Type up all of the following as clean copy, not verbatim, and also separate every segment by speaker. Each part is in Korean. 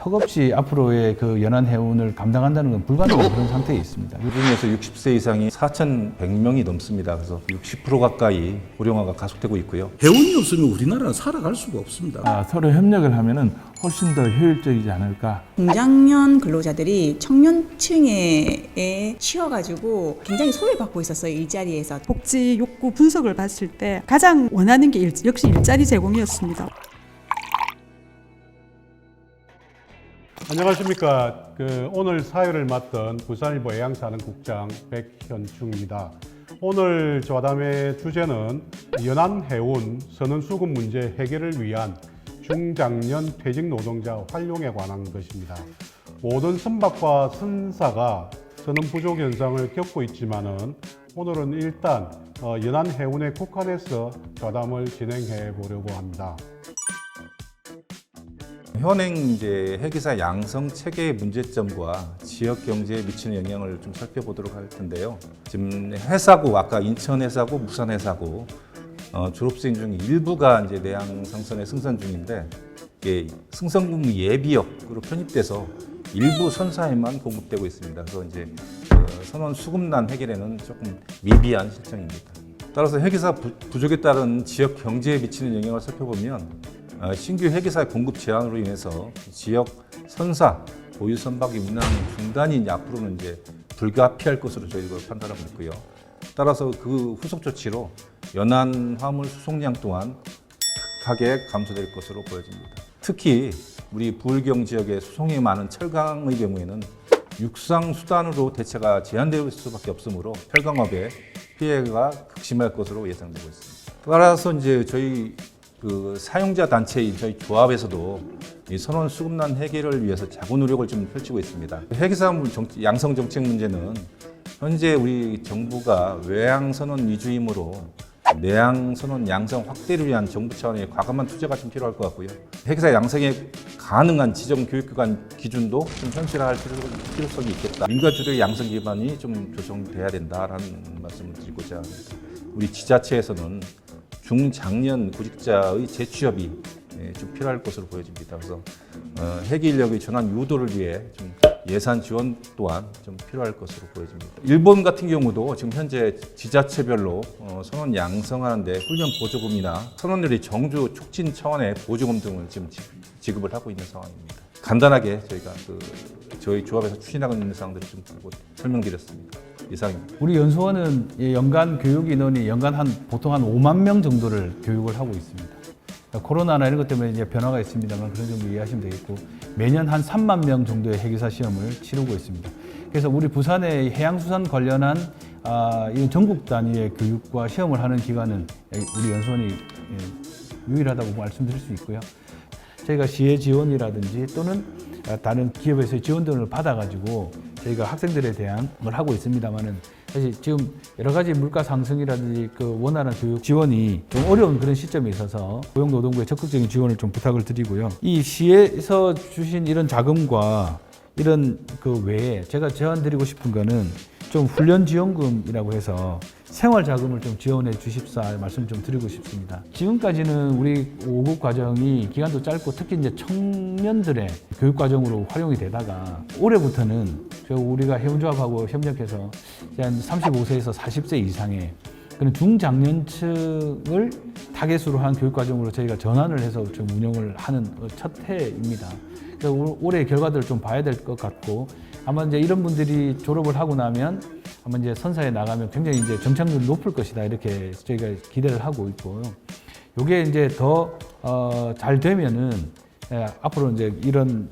Speaker 1: 턱없이 앞으로의 그 연안 해운을 감당한다는 건 불가능한 그런 상태에 있습니다.
Speaker 2: 그 중에서 60세 이상이 4,100명이 넘습니다. 그래서 60% 가까이 고령화가 가속되고 있고요.
Speaker 3: 해운이 없으면 우리나라는 살아갈 수가 없습니다.
Speaker 1: 서로 협력을 하면은 훨씬 더 효율적이지 않을까.
Speaker 4: 중장년 근로자들이 청년층에 치여가지고 굉장히 소외받고 있었어요. 일자리에서.
Speaker 5: 복지 욕구 분석을 봤을 때 가장 원하는 게 역시 일자리 제공이었습니다.
Speaker 6: 안녕하십니까. 오늘 사회를 맡은 부산일보 애양사는국장 백현중입니다. 오늘 저담의 주제는 연안해운 선원수급 문제 해결을 위한 중장년 퇴직 노동자 활용에 관한 것입니다. 모든 선박과 선사가 선원 부족 현상을 겪고 있지만은 오늘은 일단 연안해운에 국한해서 저담을 진행해 보려고 합니다.
Speaker 2: 현행 이제 해기사 양성 체계의 문제점과 지역 경제에 미치는 영향을 좀 살펴보도록 할 텐데요. 지금 해사고, 아까 인천 해사고, 부산 해사고 졸업생 중 일부가 이제 내양 상선에 승선 중인데 이게 승선금 예비역으로 편입돼서 일부 선사에만 공급되고 있습니다. 그래서 이제 선원 수급난 해결에는 조금 미비한 실정입니다. 따라서 해기사 부족에 따른 지역 경제에 미치는 영향을 살펴보면 신규 해기사 공급 제한으로 인해서 지역 선사, 보유 선박의 운항 중단이 이제 앞으로는 이제 불가피할 것으로 저희가 판단하고 있고요. 따라서 그 후속 조치로 연안 화물 수송량 또한 급하게 감소될 것으로 보여집니다. 특히 우리 부울경 지역의 수송이 많은 철강의 경우에는 육상 수단으로 대체가 제한될 수밖에 없으므로 철강업의 피해가 극심할 것으로 예상되고 있습니다. 따라서 이제 저희 사용자 단체인 저희 조합에서도 이 선원 수급난 해결을 위해서 자구 노력을 좀 펼치고 있습니다. 해기사 양성 정책 문제는 현재 우리 정부가 외양 선원 위주이므로 내양 선원 양성 확대를 위한 정부 차원의 과감한 투자가 좀 필요할 것 같고요. 해기사 양성에 가능한 지정 교육기관 기준도 좀 현실화할 필요성이 있겠다. 민가주도의 양성 기반이 좀 조성돼야 된다라는 말씀을 드리고자 합니다. 우리 지자체에서는 중장년 구직자의 재취업이 좀 필요할 것으로 보여집니다. 그래서 해기 인력의 전환 유도를 위해 좀 예산 지원 또한 좀 필요할 것으로 보여집니다. 일본 같은 경우도 지금 현재 지자체별로 선원 양성하는데 훈련 보조금이나 선원들의 정주 촉진 차원의 보조금 등을 지금 지급을 하고 있는 상황입니다. 간단하게 저희가 저희 조합에서 추진하고 있는 사항들을 좀 설명드렸습니다. 이상입니다.
Speaker 1: 우리 연수원은 연간 교육 인원이 연간 보통 한 5만 명 정도를 교육을 하고 있습니다. 코로나나 이런 것 때문에 이제 변화가 있습니다만 그런 정도 이해하시면 되겠고 매년 한 3만 명 정도의 해기사 시험을 치르고 있습니다. 그래서 우리 부산의 해양수산 관련한 이런 전국 단위의 교육과 시험을 하는 기관은 우리 연수원이 유일하다고 말씀드릴 수 있고요. 저희가 시의 지원이라든지 또는 다른 기업에서의 지원 등을 받아가지고 저희가 학생들에 대한 걸 하고 있습니다만은 사실 지금 여러 가지 물가 상승이라든지 원활한 교육 지원이 좀 어려운 그런 시점에 있어서 고용노동부에 적극적인 지원을 좀 부탁을 드리고요. 이 시에서 주신 이런 자금과 이런 외에 제가 제안드리고 싶은 거는 좀 훈련지원금이라고 해서 생활자금을 좀 지원해 주십사 말씀 좀 드리고 싶습니다. 지금까지는 우리 5급 과정이 기간도 짧고 특히 이제 청년들의 교육 과정으로 활용이 되다가 올해부터는 우리가 해운조합하고 협력해서 한 35세에서 40세 이상의 그런 중장년층을 타겟으로 한 교육 과정으로 저희가 전환을 해서 좀 운영을 하는 첫 해입니다. 그래서 올해 결과들을 좀 봐야 될 것 같고 아마 이제 이런 분들이 졸업을 하고 나면 아마 이제 선사에 나가면 굉장히 이제 정착률이 높을 것이다 이렇게 저희가 기대를 하고 있고요. 요게 이제 더 잘 되면은 앞으로 이제 이런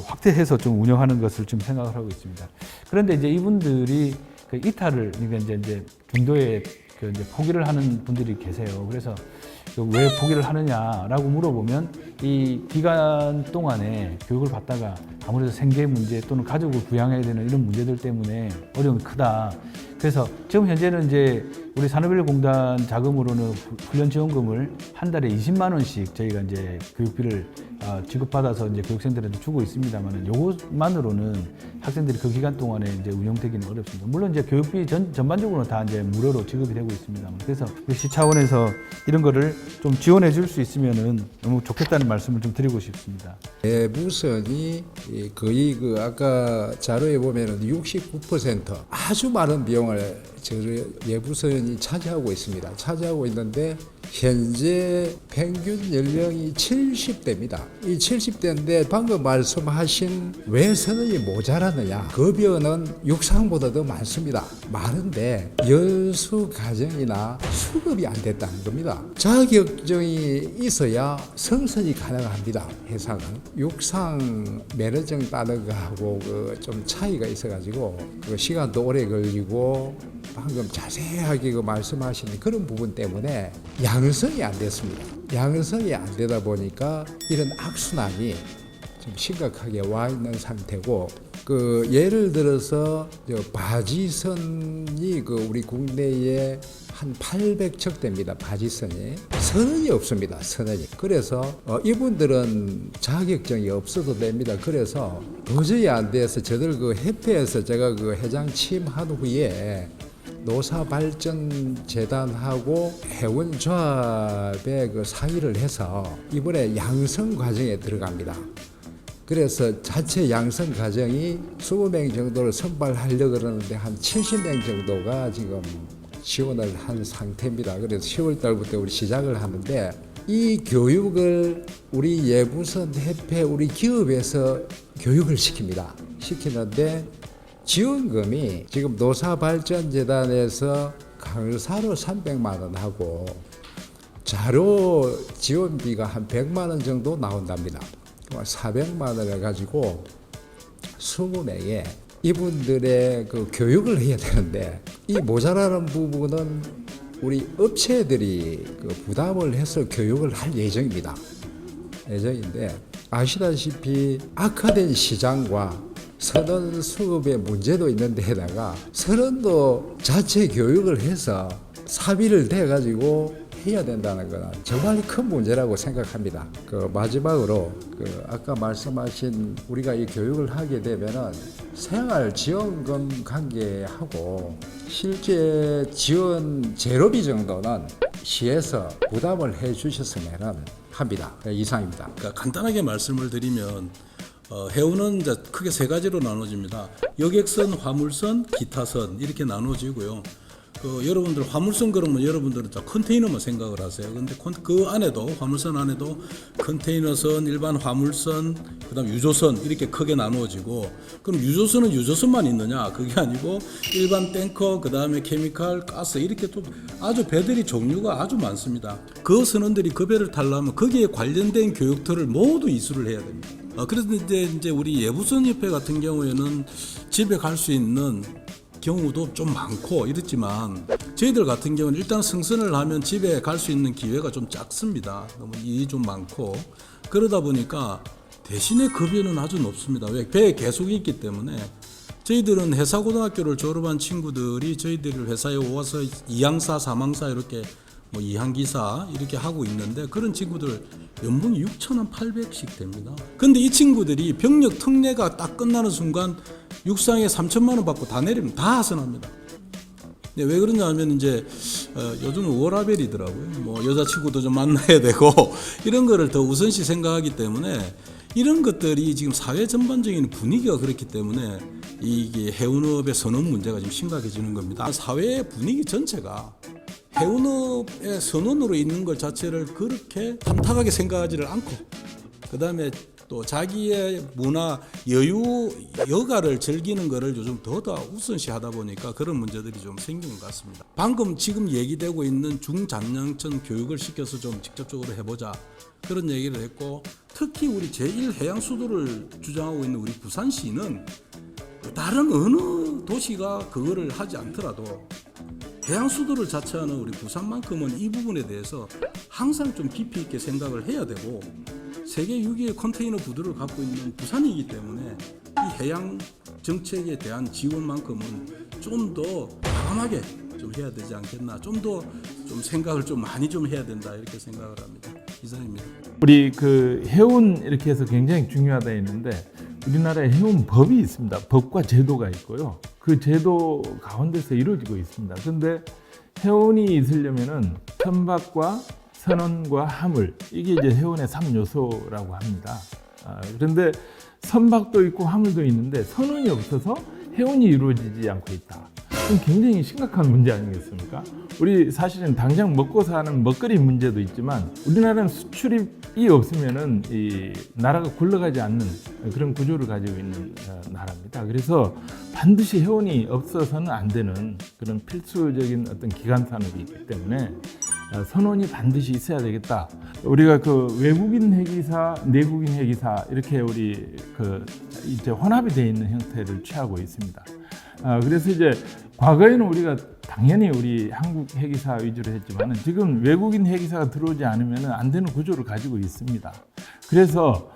Speaker 1: 확대해서 좀 운영하는 것을 좀 생각을 하고 있습니다. 그런데 이제 이분들이 이탈을 그러니까 이제 중도에 이제 포기를 하는 분들이 계세요. 그래서 왜 포기를 하느냐라고 물어보면 이 기간 동안에 교육을 받다가 아무래도 생계 문제 또는 가족을 부양해야 되는 이런 문제들 때문에 어려움이 크다. 그래서 지금 현재는 이제 우리 산업인력공단 자금으로는 훈련 지원금을 한 달에 20만 원씩 저희가 이제 교육비를 지급받아서 이제 교육생들한테 주고 있습니다만, 요것만으로는 학생들이 그 기간 동안에 이제 운영되기는 어렵습니다. 물론 이제 교육비 전반적으로는 다 이제 무료로 지급이 되고 있습니다만, 그래서 시 차원에서 이런 거를 좀 지원해 줄 수 있으면은 너무 좋겠다는 말씀을 좀 드리고 싶습니다.
Speaker 7: 예부선이 거의 아까 자료에 보면은 69% 아주 많은 비용을 예부선이 차지하고 있습니다. 차지하고 있는데 현재 평균 연령이 70대입니다. 이 70대인데 방금 말씀하신 왜 선언이 모자라느냐? 급여는 육상보다 더 많습니다. 많은데 연수 과정이나 수급이 안 됐다는 겁니다. 자격증이 있어야 승선이 가능합니다. 회사는 육상 매너증 따는 거하고 좀 차이가 있어가지고 시간도 오래 걸리고 방금 자세하게 말씀하시는 그런 부분 때문에 양성이 안 됐습니다. 양성이 안 되다 보니까 이런 악순환이 좀 심각하게 와 있는 상태고, 예를 들어서 바지선이 우리 국내에 한 800척 됩니다. 바지선이 선언이 없습니다. 선언이. 그래서 이분들은 자격증이 없어도 됩니다. 그래서 도저히 안 돼서 저들 협회에서 제가 회장 취임한 후에 노사발전재단하고 해운조합에 상의를 해서 이번에 양성 과정에 들어갑니다. 그래서 자체 양성 과정이 20명 정도를 선발하려고 그러는데 한 70명 정도가 지금 지원을 한 상태입니다. 그래서 10월 달부터 우리 시작을 하는데, 이 교육을 우리 예부선 협회 우리 기업에서 교육을 시키는데 지원금이 지금 노사발전재단에서 강사로 300만 원 하고 자료 지원비가 한 100만 원 정도 나온답니다. 400만 원을 가지고 20명에 이분들의 교육을 해야 되는데, 이 모자라는 부분은 우리 업체들이 부담을 해서 교육을 할 예정입니다. 예정인데, 아시다시피 악화된 시장과 선언 수급의 문제도 있는 데다가 선언도 자체 교육을 해서 사비를 대가지고 해야 된다는 건 정말 큰 문제라고 생각합니다. 마지막으로 아까 말씀하신 우리가 이 교육을 하게 되면은 생활 지원금 관계하고 실제 지원 제로비 정도는 시에서 부담을 해 주셨으면 합니다. 이상입니다.
Speaker 3: 그러니까 간단하게 말씀을 드리면 해운은 이제 크게 세 가지로 나눠집니다. 여객선, 화물선, 기타선 이렇게 나눠지고요. 여러분들 화물선 그러면 여러분들은 컨테이너만 생각을 하세요. 근데 그 안에도 화물선 안에도 컨테이너선, 일반 화물선, 그다음 유조선 이렇게 크게 나누어지고, 그럼 유조선은 유조선만 있느냐? 그게 아니고 일반 탱커, 그다음에 케미칼, 가스 이렇게 또 아주 배들이 종류가 아주 많습니다. 그 선원들이 그 배를 타려면 거기에 관련된 교육터를 모두 이수를 해야 됩니다. 그래서 이제 우리 예부선 협회 같은 경우에는 집에 갈 수 있는 경우도 좀 많고 이렇지만, 저희들 같은 경우는 일단 승선을 하면 집에 갈 수 있는 기회가 좀 작습니다. 너무 일이 좀 많고 그러다 보니까 대신에 급여는 아주 높습니다. 왜? 배에 계속 있기 때문에. 저희들은 해사고등학교를 졸업한 친구들이 저희들 회사에 와서 2항사, 3항사 이렇게 뭐 2항기사 이렇게 하고 있는데, 그런 친구들 연봉이 6,800씩 됩니다. 근데 이 친구들이 병력 특례가 딱 끝나는 순간 육상에 3천만 원 받고 다 내리면 다 하선합니다. 네, 왜 그러냐 하면 이제 요즘은 워라벨이더라고요. 뭐 여자친구도 좀 만나야 되고 이런 거를 더 우선시 생각하기 때문에, 이런 것들이 지금 사회 전반적인 분위기가 그렇기 때문에 이게 해운업의 선언 문제가 좀 심각해지는 겁니다. 사회의 분위기 전체가 해운업의 선언으로 있는 것 자체를 그렇게 탐탁하게 생각하지를 않고, 그 다음에 또 자기의 문화, 여유, 여가를 즐기는 것을 요즘 더 우선시 하다 보니까 그런 문제들이 좀 생긴 것 같습니다. 방금 지금 얘기되고 있는 중장년층 교육을 시켜서 좀 직접적으로 해보자, 그런 얘기를 했고, 특히 우리 제1해양수도를 주장하고 있는 우리 부산시는 다른 어느 도시가 그거를 하지 않더라도 해양수도를 자처하는 우리 부산만큼은 이 부분에 대해서 항상 좀 깊이 있게 생각을 해야 되고, 세계 6위의 컨테이너 부두를 갖고 있는 부산이기 때문에 이 해양 정책에 대한 지원만큼은 좀 더 과감하게 좀 해야 되지 않겠나. 좀 더 좀 생각을 좀 많이 좀 해야 된다 이렇게 생각을 합니다. 이상입니다.
Speaker 8: 우리 그 해운 이렇게 해서 굉장히 중요하다 했는데 우리나라에 해운법이 있습니다. 법과 제도가 있고요. 그 제도 가운데서 이루어지고 있습니다. 그런데 해운이 있으려면은 선박과 선원과 화물 이게 이제 해운의 3요소라고 합니다. 그런데 선박도 있고 화물도 있는데 선원이 없어서 해운이 이루어지지 않고 있다. 그건 굉장히 심각한 문제 아니겠습니까? 우리 사실은 당장 먹고 사는 먹거리 문제도 있지만 우리나라는 수출입이 없으면은 이 나라가 굴러가지 않는 그런 구조를 가지고 있는 나라입니다. 그래서 반드시 해운이 없어서는 안 되는 그런 필수적인 어떤 기간 산업이 있기 때문에 선원이 반드시 있어야 되겠다. 우리가 그 외국인 회기사, 내국인 회기사 이렇게 우리 그 이제 혼합이 되어 있는 형태를 취하고 있습니다. 그래서 이제 과거에는 우리가 당연히 우리 한국 회기사 위주로 했지만 지금 외국인 회기사가 들어오지 않으면 안 되는 구조를 가지고 있습니다. 그래서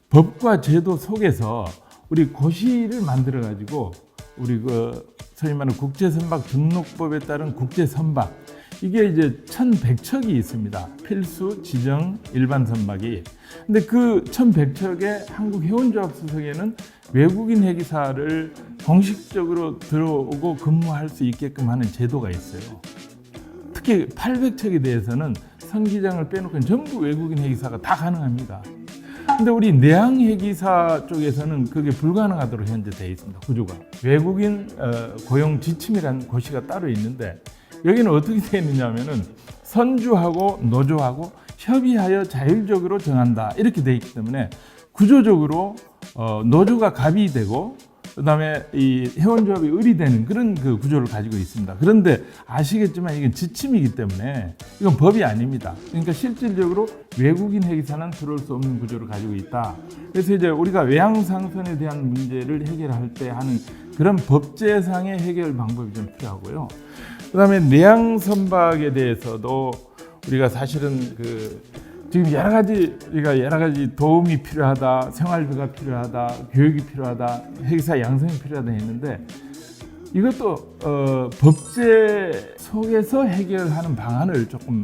Speaker 8: 법과 제도 속에서 우리 고시를 만들어 가지고 우리 그 소위 말하는 국제선박 등록법에 따른 국제선박 이게 이제 1100척이 있습니다. 필수, 지정, 일반 선박이. 근데 그 1100척의 한국해운조합 소속에는 외국인 회기사를 공식적으로 들어오고 근무할 수 있게끔 하는 제도가 있어요. 특히 800척에 대해서는 선기장을 빼놓고 전부 외국인 회기사가 다 가능합니다. 근데 우리 내항 회기사 쪽에서는 그게 불가능하도록 현재 되어 있습니다. 구조가. 외국인 고용 지침이라는 고시가 따로 있는데 여기는 어떻게 되어 있느냐 하면은 선주하고 노조하고 협의하여 자율적으로 정한다 이렇게 되어 있기 때문에 구조적으로 노조가 갑이 되고 그다음에 이 해운조합이 을이 되는 그런 그 구조를 가지고 있습니다. 그런데 아시겠지만 이건 지침이기 때문에 이건 법이 아닙니다. 그러니까 실질적으로 외국인 회기사는 들어올 수 없는 구조를 가지고 있다. 그래서 이제 우리가 외항상선에 대한 문제를 해결할 때 하는 그런 법제상의 해결 방법이 좀 필요하고요. 그다음에 내항 선박에 대해서도 우리가 사실은 그 지금 여러 가지 도움이 필요하다, 생활비가 필요하다, 교육이 필요하다, 회기사 양성이 필요하다 했는데 이것도 법제 속에서 해결하는 방안을 조금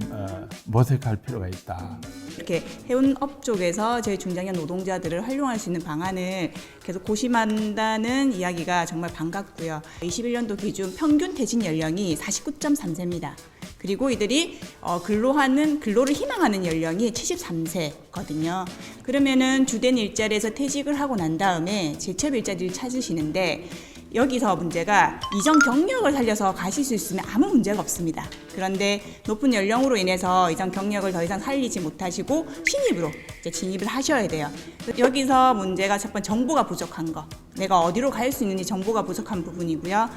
Speaker 8: 모색할 필요가 있다.
Speaker 4: 이렇게 해운업 쪽에서 저희 중장년 노동자들을 활용할 수 있는 방안을 계속 고심한다는 이야기가 정말 반갑고요. 21년도 기준 평균 퇴직 연령이 49.3세입니다. 그리고 이들이 근로를 희망하는 연령이 73세거든요. 그러면은 주된 일자리에서 퇴직을 하고 난 다음에 재취업 일자리를 찾으시는데 여기서 문제가 이전 경력을 살려서 가실 수 있으면 아무 문제가 없습니다. 그런데 높은 연령으로 인해서 이전 경력을 더 이상 살리지 못하시고 신입으로 이제 진입을 하셔야 돼요. 여기서 문제가 첫 번째 정보가 부족한 거. 내가 어디로 갈 수 있는지 정보가 부족한 부분이고요.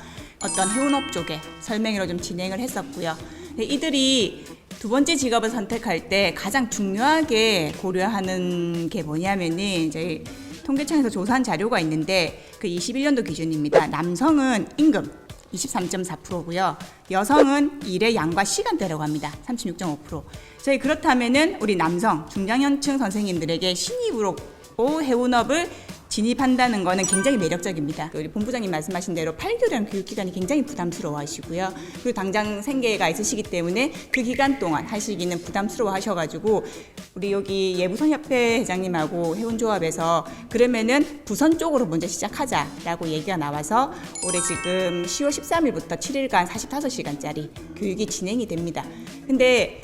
Speaker 4: 어떤 해운업 쪽에 설명회로 좀 진행을 했었고요. 이들이 두 번째 직업을 선택할 때 가장 중요하게 고려하는 게 뭐냐면은 저희 통계청에서 조사한 자료가 있는데 그 21년도 기준입니다. 남성은 임금 23.4%고요. 여성은 일의 양과 시간대라고 합니다. 36.5%. 저희 그렇다면은 우리 남성 중장년층 선생님들에게 신입으로 해운업을 진입한다는 거는 굉장히 매력적입니다. 우리 본부장님 말씀하신 대로 8개월이라는 교육기간이 굉장히 부담스러워 하시고요. 그리고 당장 생계가 있으시기 때문에 그 기간 동안 하시기는 부담스러워 하셔가지고 우리 여기 예부선협회 회장님하고 해운조합에서 그러면은 부선 쪽으로 먼저 시작하자라고 얘기가 나와서 올해 지금 10월 13일부터 7일간 45시간짜리 교육이 진행이 됩니다. 근데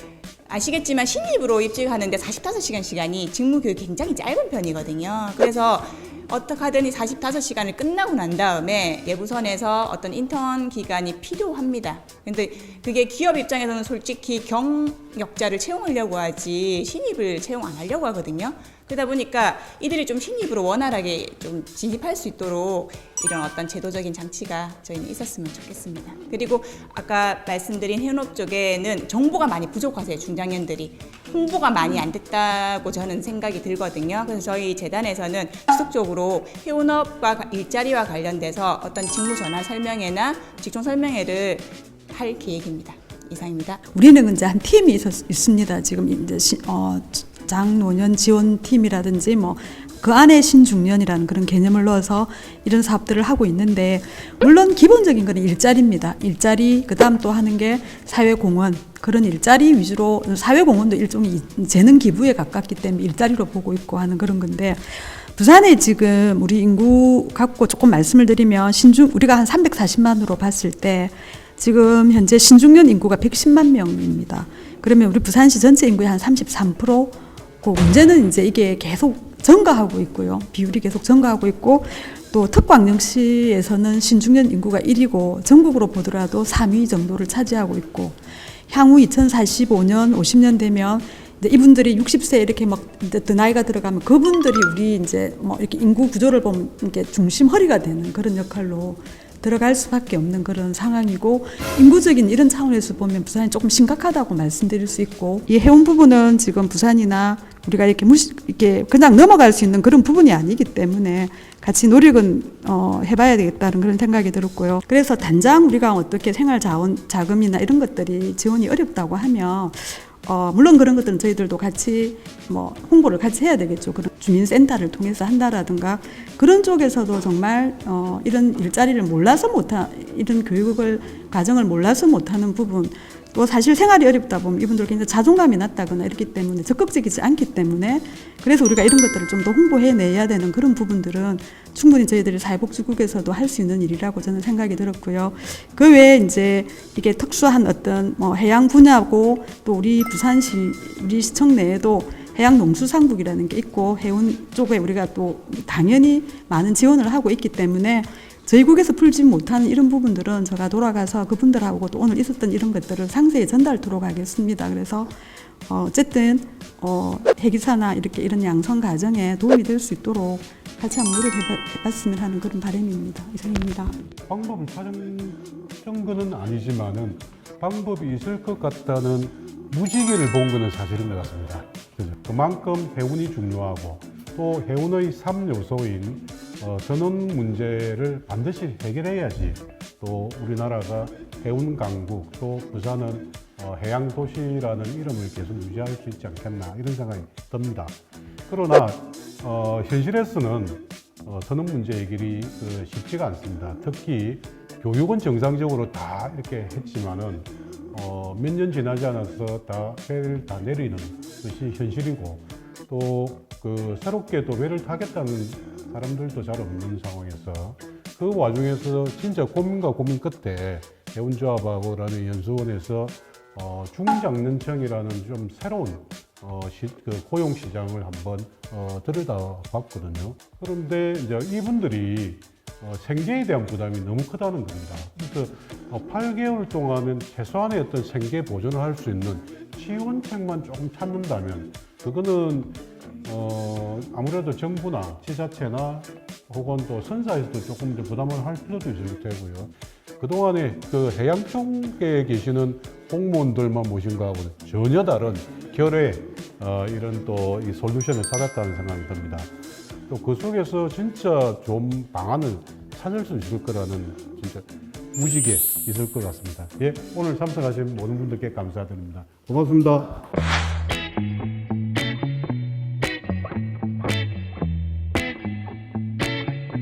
Speaker 4: 아시겠지만 신입으로 입직하는데 45시간 시간이 직무교육이 굉장히 짧은 편이거든요. 그래서 어떻게 하든 45시간을 끝나고 난 다음에 예부선에서 어떤 인턴 기간이 필요합니다. 근데 그게 기업 입장에서는 솔직히 경력자를 채용하려고 하지 신입을 채용 안 하려고 하거든요. 그러다 보니까 이들이 좀 신입으로 원활하게 좀 진입할 수 있도록 이런 어떤 제도적인 장치가 저희는 있었으면 좋겠습니다. 그리고 아까 말씀드린 해운업 쪽에는 정보가 많이 부족하세요. 중장년들이. 홍보가 많이 안 됐다고 저는 생각이 들거든요. 그래서 저희 재단에서는 지속적으로 해운업과 일자리와 관련돼서 어떤 직무 전환 설명회나 직종 설명회를 할 계획입니다. 이상입니다.
Speaker 5: 우리는 이제 한 팀이 있습니다. 지금 이제 장노년 지원팀이라든지 뭐 그 안에 신중년이라는 그런 개념을 넣어서 이런 사업들을 하고 있는데, 물론 기본적인 건 일자리입니다. 일자리, 그 다음 또 하는 게 사회공헌, 그런 일자리 위주로, 사회공헌도 일종의 재능 기부에 가깝기 때문에 일자리로 보고 있고 하는 그런 건데, 부산에 지금 우리 인구 갖고 조금 말씀을 드리면, 우리가 한 340만으로 봤을 때 지금 현재 신중년 인구가 110만 명입니다. 그러면 우리 부산시 전체 인구의 한 33%, 그 문제는 이제 이게 계속 증가하고 있고요. 비율이 계속 증가하고 있고, 또 특광역시에서는 신중년 인구가 1위고 전국으로 보더라도 3위 정도를 차지하고 있고, 향후 2045년, 50년 되면 이제 이분들이 60세 이렇게 막 더 나이가 들어가면 그분들이 우리 이제 뭐 이렇게 인구 구조를 보면 이렇게 중심 허리가 되는 그런 역할로 들어갈 수밖에 없는 그런 상황이고, 인구적인 이런 차원에서 보면 부산이 조금 심각하다고 말씀드릴 수 있고, 이 해운 부분은 지금 부산이나 우리가 이렇게 그냥 넘어갈 수 있는 그런 부분이 아니기 때문에 같이 노력은 해봐야 되겠다는 그런 생각이 들었고요. 그래서 단장 우리가 어떻게 생활 자금이나 이런 것들이 지원이 어렵다고 하면, 물론 그런 것들은 저희들도 같이 뭐 홍보를 같이 해야 되겠죠. 그런 주민센터를 통해서 한다라든가, 그런 쪽에서도 정말 이런 일자리를 몰라서 이런 과정을 몰라서 못하는 부분, 또 사실 생활이 어렵다 보면 이분들 굉장히 자존감이 낮다거나 이렇기 때문에 적극적이지 않기 때문에, 그래서 우리가 이런 것들을 좀 더 홍보해내야 되는 그런 부분들은 충분히 저희들이 사회복지국에서도 할 수 있는 일이라고 저는 생각이 들었고요. 그 외에 이제 이게 특수한 어떤 뭐 해양 분야고, 또 우리 부산시, 우리 시청 내에도 해양농수산국이라는 게 있고, 해운 쪽에 우리가 또 당연히 많은 지원을 하고 있기 때문에 저희 국에서 풀지 못하는 이런 부분들은 제가 돌아가서 그분들하고 또 오늘 있었던 이런 것들을 상세히 전달토록 하겠습니다. 그래서 어쨌든 해기사나 이렇게 이런 양성 과정에 도움이 될 수 있도록 같이 한번 노력해봤으면 하는 그런 바람입니다. 이상입니다.
Speaker 6: 방법을 찾은 건 아니지만은 방법이 있을 것 같다는 무지개를 본 거는 사실인 것 같습니다. 그래서 그만큼 해운이 중요하고, 또 해운의 3요소인 전원 문제를 반드시 해결해야지 또 우리나라가 해운 강국, 또 부산은 해양 도시라는 이름을 계속 유지할 수 있지 않겠나, 이런 생각이 듭니다. 그러나 현실에서는 전원 문제 해결이 쉽지가 않습니다. 특히 교육은 정상적으로 다 이렇게 했지만은 몇 년 지나지 않아서 다 배를 다 내리는 것이 현실이고, 또 새롭게 또 배를 타겠다는 사람들도 잘 없는 상황에서, 그 와중에서 진짜 고민과 고민 끝에 해운조합하고라는 연수원에서 중장년층이라는 좀 새로운 고용 시장을 한번 들여다봤거든요. 그런데 이제 이분들이 생계에 대한 부담이 너무 크다는 겁니다. 그래서 8개월 동안은 최소한의 어떤 생계 보존을 할 수 있는 지원책만 조금 찾는다면, 그거는 아무래도 정부나 지자체나 혹은 또 선사에서도 조금 더 부담을 할 필요도 있을 테고요. 그동안에 해양 쪽에 계시는 공무원들만 모신 거하고는 전혀 다른 결의 이런 또 이 솔루션을 찾았다는 생각이 듭니다. 또 그 속에서 진짜 좋은 방안을 찾을 수 있을 거라는 진짜 무지개 있을 것 같습니다. 예, 오늘 참석하신 모든 분들께 감사드립니다. 고맙습니다.